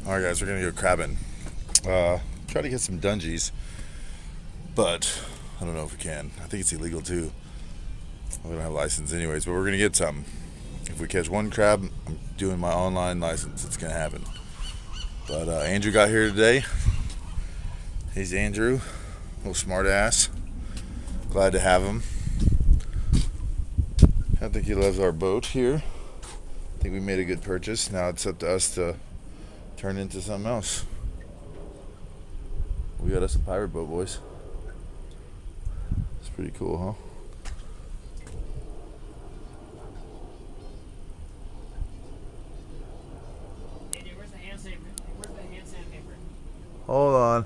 Alright guys, we're gonna go crabbing. Try to get some dungies, but I don't know if we can. I think it's illegal too. We don't have a license anyways, but we're gonna get some. If we catch one crab, I'm doing my online license. It's gonna happen. But Andrew got here today. He's Andrew, little smart ass. Glad to have him. I think he loves our boat here. I think we made a good purchase. Now it's up to us to turn into something else. We got us a pirate boat, boys. It's pretty cool, huh? Where's the hand sandpaper? Hold on.